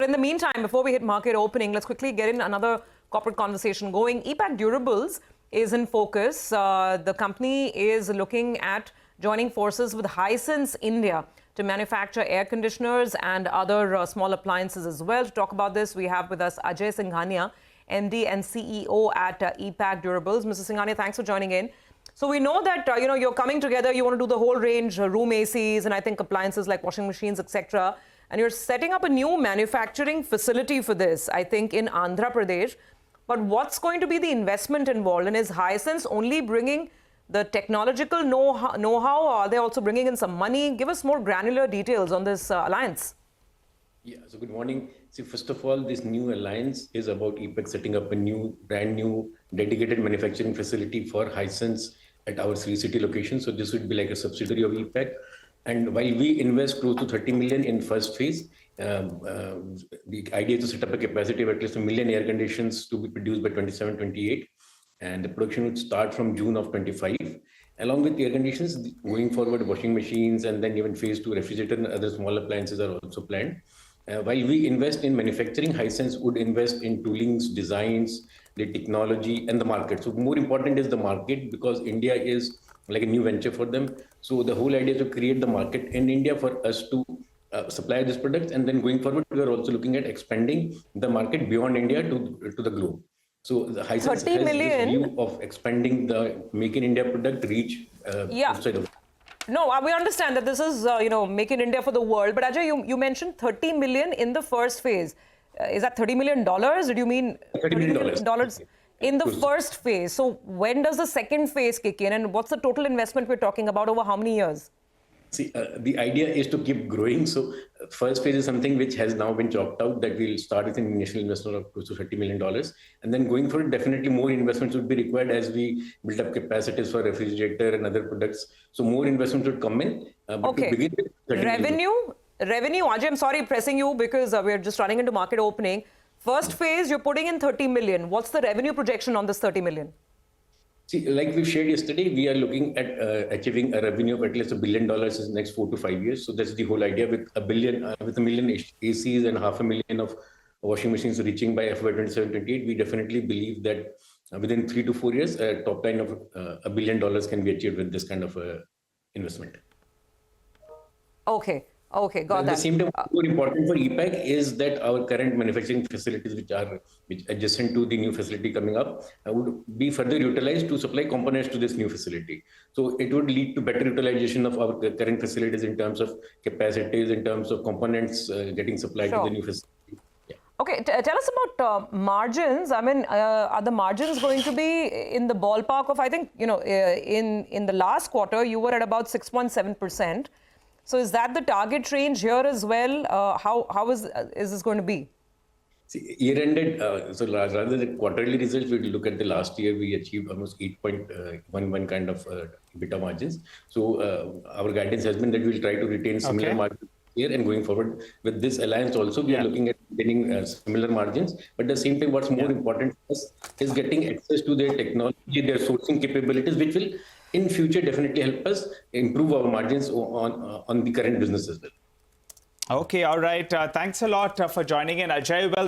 In the meantime, before we hit market opening, let's quickly get in another corporate conversation going. Epack Durables is in focus. The company is looking at joining forces with Hisense India to manufacture air conditioners and other small appliances as well. To talk about this, we have with us Ajay Singhania, MD and CEO at Epack Durables. Mr. Singhania, thanks for joining in. So we know that you're coming together. You want to do the whole range, room ACs, and I think appliances like washing machines, etc. And you're setting up a new manufacturing facility for this, I think, in Andhra Pradesh. But what's going to be the investment involved? And is Hisense only bringing the technological know-how, or are they also bringing in some money? Give us more granular details on this alliance. Yeah, so good morning. See, first of all, this new alliance is about Epack setting up a brand new dedicated manufacturing facility for Hisense at our Sri City location. So this would be like a subsidiary of Epack. And while we invest close to 30 million in first phase, the idea is to set up a capacity of at least 1 million air conditions to be produced by 27-28. And the production would start from June of 25. Along with air conditions, going forward, washing machines, and then even phase 2 refrigerator and other small appliances are also planned. While we invest in manufacturing, Hisense would invest in toolings, designs, the technology, and the market. So more important is the market, because India is like a new venture for them. So the whole idea is to create the market in India for us to supply this product. And then going forward, we are also looking at expanding the market beyond India to the globe. So the Hisense has this view of expanding the Make in India product reach outside of. No, we understand that this is, Make in India for the world. But Ajay, you mentioned 30 million in the first phase. Is that $30 million? Did you mean $30 million? In the first phase? So when does the second phase kick in? And what's the total investment we're talking about over how many years? See, the idea is to keep growing. So first phase is something which has now been chalked out, that we'll start with an initial investment of close to $30 million. And then going forward, definitely more investments would be required as we build up capacities for refrigerator and other products. So more investments would come in. But to begin with, revenue, Ajay, I'm sorry pressing you because we're just running into market opening. First phase, you're putting in 30 million. What's the revenue projection on this 30 million? See, like we shared yesterday, we are looking at achieving a revenue of at least $1 billion in the next 4 to 5 years. So that's the whole idea, with $1 million ACs and 500,000 of washing machines reaching by FY 27-28. We definitely believe that within 3 to 4 years, a top line of $1 billion can be achieved with this kind of investment. Okay, got that. At the same time, more important for Epack is that our current manufacturing facilities, which are adjacent to the new facility coming up, would be further utilized to supply components to this new facility. So it would lead to better utilization of our current facilities in terms of capacities, in terms of components getting supplied to the new facility. Yeah. Okay, tell us about margins. I mean, are the margins going to be in the ballpark of, I think, in the last quarter, you were at about 6.7%. So is that the target range here as well? How is this going to be? See, year-ended, so rather than the quarterly results, we look at the last year, we achieved almost 8.11 kind of EBITDA margins. So our guidance has been that we'll try to retain similar margins here, and going forward with this alliance also, we are looking at maintaining similar margins. But at the same time, what's more important for us is getting access to their technology, their sourcing capabilities, which will in future definitely help us improve our margins on the current business as well. Okay, all right. Thanks a lot for joining in, Ajay. Well,